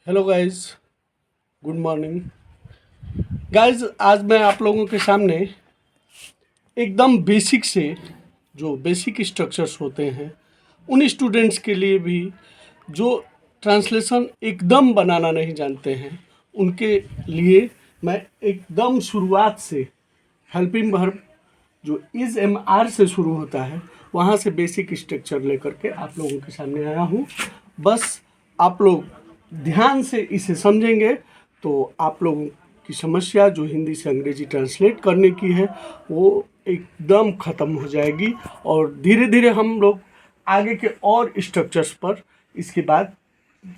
Hello guys, good morning guys. आज मैं आप लोगों के सामने एकदम बेसिक से जो बेसिक स्ट्रक्चर्स होते हैं उन स्टूडेंट्स के लिए भी जो ट्रांसलेशन एकदम बनाना नहीं जानते हैं उनके लिए मैं एकदम शुरुआत से हेल्पिंग वर्ब जो इज़ एम आर से शुरू होता है वहाँ से बेसिक स्ट्रक्चर लेकर के आप लोगों के सामने आया हूँ। बस आप लोग ध्यान से इसे समझेंगे तो आप लोगों की समस्या जो हिंदी से अंग्रेजी ट्रांसलेट करने की है वो एकदम ख़त्म हो जाएगी और धीरे धीरे हम लोग आगे के और स्ट्रक्चर्स पर इसके बाद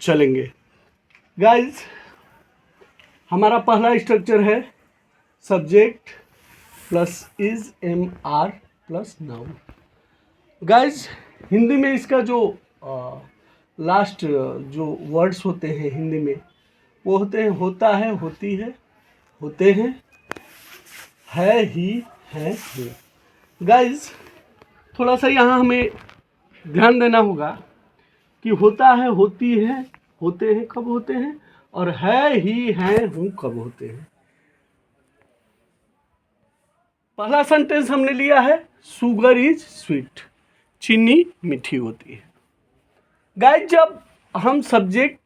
चलेंगे। गाइस, हमारा पहला स्ट्रक्चर है subject plus is am are plus noun. Guys, Hindi में इसका जो लास्ट जो वर्ड्स होते हैं हिंदी में वो होते हैं होता है, होती है, होते हैं, है, ही, है, हूँ। गाइस, थोड़ा सा यहाँ हमें ध्यान देना होगा कि होता है, होती है, होते हैं कब होते हैं और है, ही, है, हूँ कब होते हैं। पहला सेंटेंस हमने लिया है शुगर इज स्वीट, चीनी मीठी होती है। गाइस, जब हम सब्जेक्ट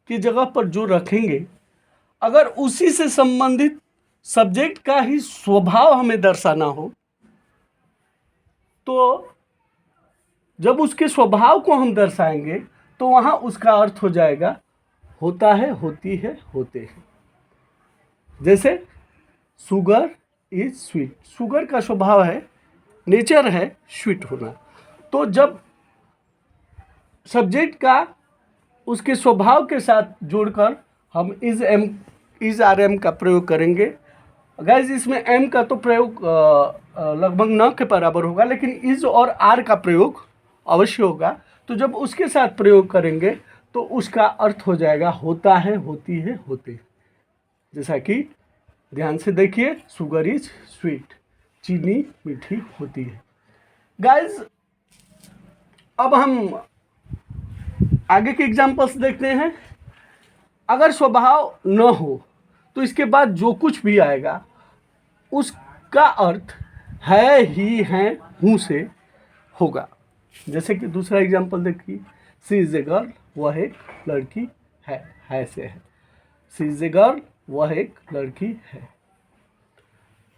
की जगह पर जो रखेंगे अगर उसी से संबंधित सब्जेक्ट का ही स्वभाव हमें दर्शाना हो तो जब उसके स्वभाव को हम दर्शाएंगे तो वहाँ उसका अर्थ हो जाएगा होता है, होती है, होते हैं। जैसे शुगर इज स्वीट, शुगर का स्वभाव है, नेचर है स्वीट होना। तो जब सब्जेक्ट का उसके स्वभाव के साथ जोड़कर हम इज आर एम का प्रयोग करेंगे। गाइस, इसमें एम का तो प्रयोग लगभग न के बराबर होगा, लेकिन इज और आर का प्रयोग अवश्य होगा। तो जब उसके साथ प्रयोग करेंगे तो उसका अर्थ हो जाएगा होता है, होती है, होते। जैसा कि ध्यान से देखिए, शुगर इज स्वीट, चीनी मीठी होती है। गाइस, अब हम आगे के एग्जाम्पल्स देखते हैं। अगर स्वभाव न हो तो इसके बाद जो कुछ भी आएगा उसका अर्थ है, ही, है, हूँ से होगा। जैसे कि दूसरा एग्जाम्पल देखिए, सी इज ए गर्ल, वह एक लड़की है से है। सी इज ए गर्ल, वह एक लड़की है।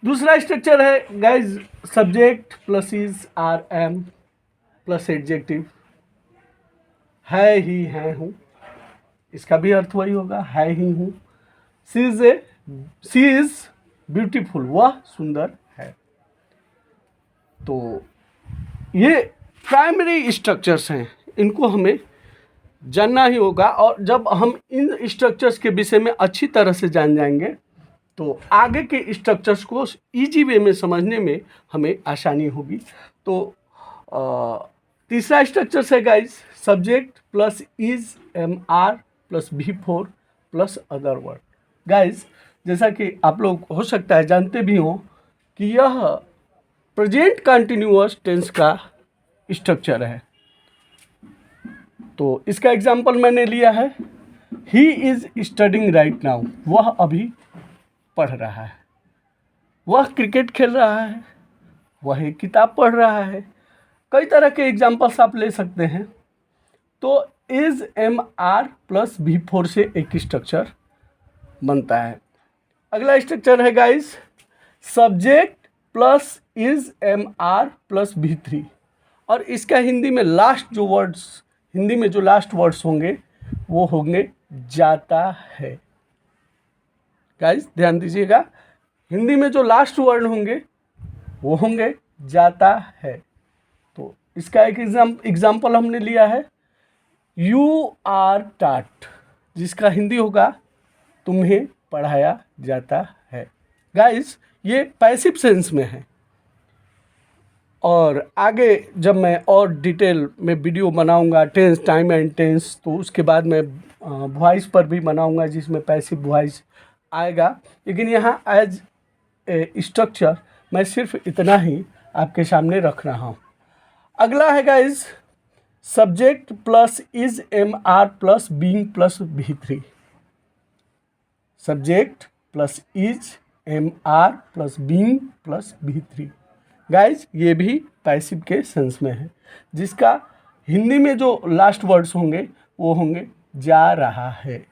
दूसरा स्ट्रक्चर है guys subject plus is are am plus adjective, है, ही, है, हूँ। इसका भी अर्थ वही होगा, है, ही, हूँ। सी इज ब्यूटीफुल, वह सुंदर है। तो ये प्राइमरी स्ट्रक्चर्स हैं, इनको हमें जानना ही होगा। और जब हम इन स्ट्रक्चर्स के विषय में अच्छी तरह से जान जाएंगे तो आगे के स्ट्रक्चर्स को इजी वे में समझने में हमें आसानी होगी। तो तीसरा स्ट्रक्चर है guys subject plus is am are plus V four plus other word. Guys, जैसा कि आप लोग हो सकता है जानते भी हों कि यह प्रेजेंट कंटिन्यूअस टेंस का स्ट्रक्चर है। तो इसका एग्जाम्पल मैंने लिया है, he is studying right now, वह अभी पढ़ रहा है। वह क्रिकेट खेल रहा है, वह एक किताब पढ़ रहा है। कई तरह के एग्जाम्पल्स आप ले सकते हैं। तो is am are plus V four से एक स्ट्रक्चर बनता है। अगला स्ट्रक्चर है guys subject plus is am are plus V three, और इसका हिंदी में जो लास्ट वर्ड्स होंगे वो होंगे जाता है। गाइस, ध्यान दीजिएगा, हिंदी में जो लास्ट वर्ड होंगे वो होंगे जाता है। तो इसका एक एग्जाम्पल हमने लिया है यू आर टाट, जिसका हिंदी होगा तुम्हें पढ़ाया जाता है। गाइस, ये पैसिव सेंस में है। और आगे जब मैं और डिटेल में वीडियो बनाऊंगा टेंस, टाइम एंड टेंस, तो उसके बाद मैं वॉइस पर भी बनाऊंगा जिसमें पैसिव वॉइस आएगा। लेकिन यहाँ एज ए स्ट्रक्चर मैं सिर्फ इतना ही आपके सामने रख रहा हूँ। अगला है guys subject plus is am are plus being plus V three. Subject plus is, am are plus being plus V3। Guys ये भी पैसिव के सेंस में है, जिसका हिंदी में जो लास्ट वर्ड्स होंगे वो होंगे जा रहा है।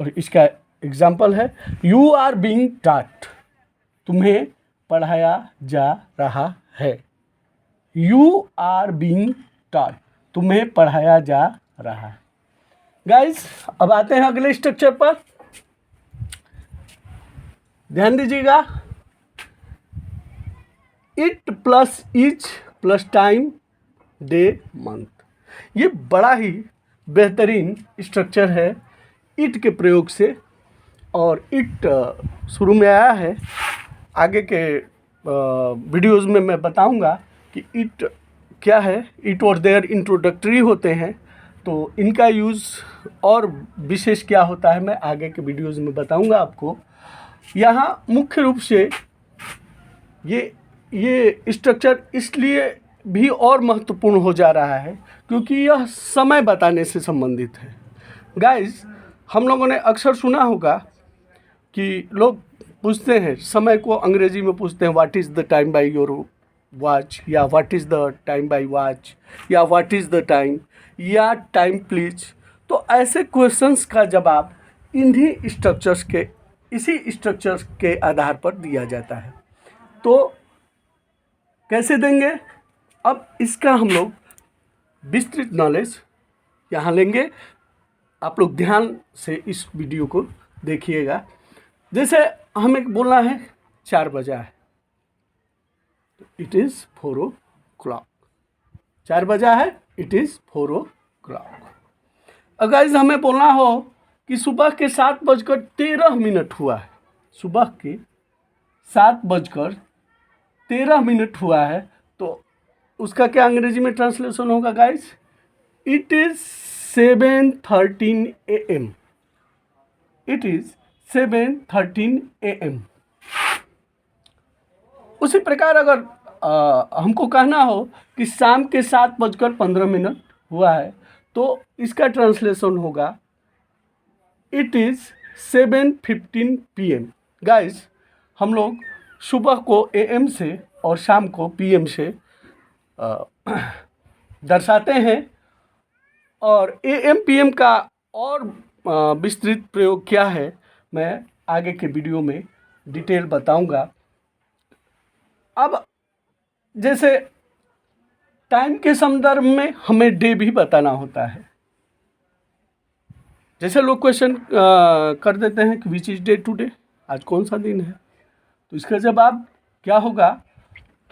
और इसका एग्जाम्पल है यू आर बीइंग टॉट, तुम्हें पढ़ाया जा रहा है। यू आर बीइंग टॉट, तुम्हें पढ़ाया जा रहा है। गाइस अब आते हैं अगले स्ट्रक्चर पर, ध्यान दीजिएगा। It plus is plus time day month, ये बड़ा ही बेहतरीन स्ट्रक्चर है इट के प्रयोग से। और इट शुरू में आया है, आगे के वीडियोज़ में मैं बताऊंगा कि इट क्या है। इट और देयर इंट्रोडक्टरी होते हैं, तो इनका यूज़ और विशेष क्या होता है मैं आगे के वीडियोज़ में बताऊंगा आपको। यहाँ मुख्य रूप से ये स्ट्रक्चर इसलिए भी और महत्वपूर्ण हो जा रहा है क्योंकि यह समय बताने से संबंधित है। गाइस हम लोगों ने अक्सर सुना होगा कि लोग पूछते हैं, समय को अंग्रेजी में पूछते हैं what is the time by your watch, या what is the time by watch, या व्हाट इज़ द टाइम, या टाइम प्लीज। तो ऐसे क्वेश्चंस का जवाब इन्हीं स्ट्रक्चर्स के, इसी स्ट्रक्चर्स के आधार पर दिया जाता है। तो कैसे देंगे, अब इसका हम लोग विस्तृत नॉलेज यहाँ लेंगे। आप लोग ध्यान से इस वीडियो को देखिएगा। जैसे हमें बोलना है 4 बजा है, इट इज़ 4 o'clock। 4 बजा है, इट इज़ 4 o'clock। अगर हमें बोलना हो कि सुबह के 7:13 हुआ है, सुबह के 7:13 हुआ है, तो उसका क्या अंग्रेजी में ट्रांसलेशन होगा guys? It is 7:13 AM। It is 7:13 AM। उसी प्रकार अगर हमको कहना हो कि शाम के 7:15 हुआ है, तो इसका ट्रांसलेशन होगा इट इज़ 7:15 PM। गाइस हम लोग सुबह को AM से और शाम को PM से दर्शाते हैं। और AM PM का और विस्तृत प्रयोग क्या है मैं आगे के वीडियो में डिटेल बताऊंगा। अब जैसे टाइम के संदर्भ में हमें डे भी बताना होता है। जैसे लोग क्वेश्चन कर देते हैं कि विच इज़ डे टुडे, आज कौन सा दिन है, तो इसका जवाब क्या होगा?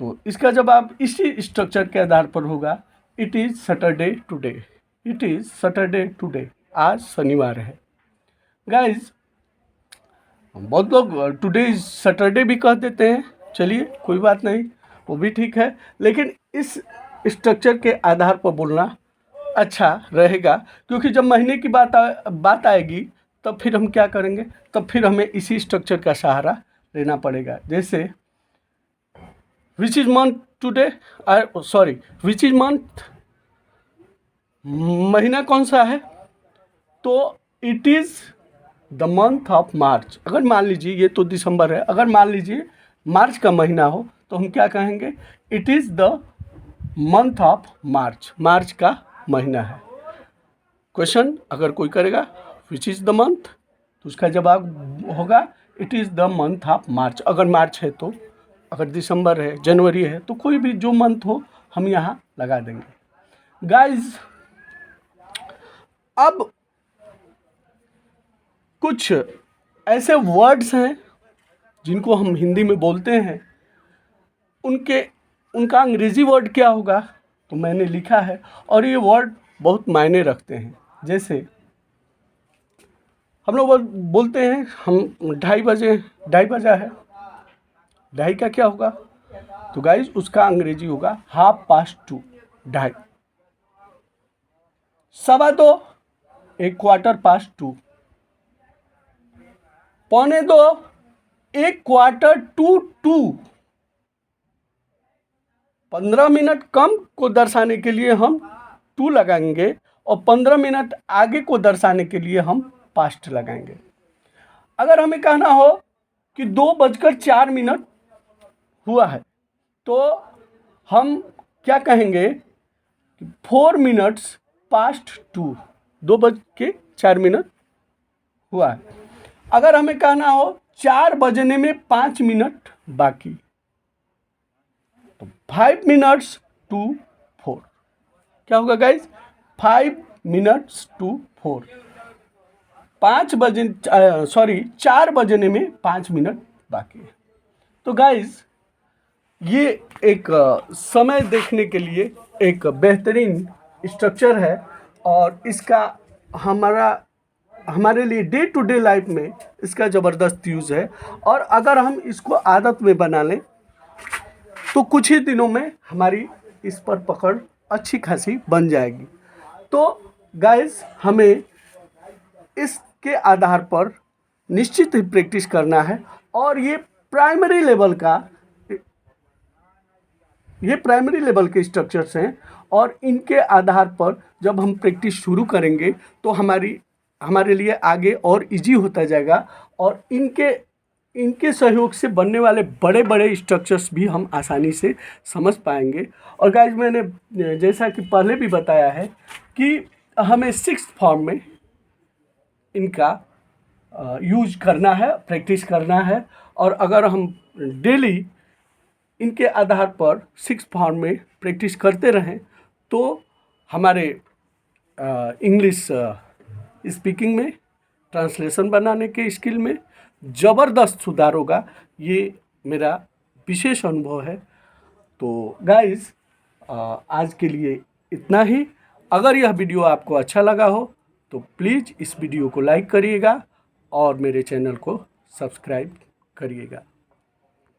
तो इसका जवाब इसी स्ट्रक्चर के आधार पर होगा, it is Saturday today. It is Saturday today, आज शनिवार है। गाइज बहुत लोग टुडे इज सैटरडे भी कह देते हैं, चलिए कोई बात नहीं, वो भी ठीक है, लेकिन इस स्ट्रक्चर के आधार पर बोलना अच्छा रहेगा, क्योंकि जब महीने की बात आएगी तब फिर हम क्या करेंगे, तब फिर हमें इसी स्ट्रक्चर का सहारा लेना पड़ेगा। जैसे which is month today, sorry which is month, महीना कौन सा है, तो it is the month of मार्च। अगर मान लीजिए ये तो दिसंबर है, अगर मान लीजिए मार्च का महीना हो तो हम क्या कहेंगे, it is the month of March, March का महीना है। क्वेश्चन अगर कोई करेगा विच इज़ द मंथ, तो उसका जवाब होगा it is the month of मार्च। अगर मार्च है तो, अगर दिसंबर है, जनवरी है, तो कोई भी जो मंथ हो हम यहाँ लगा देंगे। गाइज अब कुछ ऐसे वर्ड्स हैं जिनको हम हिंदी में बोलते हैं, उनका अंग्रेज़ी वर्ड क्या होगा, तो मैंने लिखा है और ये वर्ड बहुत मायने रखते हैं। जैसे हम लोग बोलते हैं हम 2:30 बजे, 2:30 बजा है, 2:30 का क्या होगा, तो गाइज उसका अंग्रेजी होगा 2:30, 2:30। 2:15, 2:15, 2:45, 1:45, 15 मिनट कम को दर्शाने के लिए हम 2 लगाएंगे और 15 मिनट आगे को दर्शाने के लिए हम पास्ट लगाएंगे। अगर हमें कहना हो कि 2:04 हुआ है, तो हम क्या कहेंगे कि 4 minutes past 2, 2:04 हुआ है। अगर हमें कहना हो 4 बजने में 5 मिनट बाकी, तो 5 minutes to 4, क्या होगा गाइज? 5 minutes to 4, 4 बजने में 5 मिनट बाकी है। तो गाइज ये एक समय देखने के लिए एक बेहतरीन स्ट्रक्चर है, और इसका हमारे लिए डे टू डे लाइफ में इसका ज़बरदस्त यूज़ है। और अगर हम इसको आदत में बना लें तो कुछ ही दिनों में हमारी इस पर पकड़ अच्छी खासी बन जाएगी। तो गाइस हमें इसके आधार पर निश्चित ही प्रैक्टिस करना है, और ये प्राइमरी लेवल के स्ट्रक्चर्स हैं, और इनके आधार पर जब हम प्रैक्टिस शुरू करेंगे तो हमारे लिए आगे और इजी होता जाएगा, और इनके सहयोग से बनने वाले बड़े बड़े स्ट्रक्चर्स भी हम आसानी से समझ पाएंगे। और गाइज मैंने जैसा कि पहले भी बताया है कि हमें 6th फॉर्म में इनका यूज करना है, प्रैक्टिस करना है। और अगर हम डेली इनके आधार पर 6th फॉर्म में प्रैक्टिस करते रहें तो हमारे इंग्लिश स्पीकिंग में, ट्रांसलेशन बनाने के स्किल में ज़बरदस्त सुधार होगा। ये मेरा विशेष अनुभव है। तो गाइस आज के लिए इतना ही। अगर यह वीडियो आपको अच्छा लगा हो तो प्लीज़ इस वीडियो को लाइक करिएगा और मेरे चैनल को सब्सक्राइब करिएगा।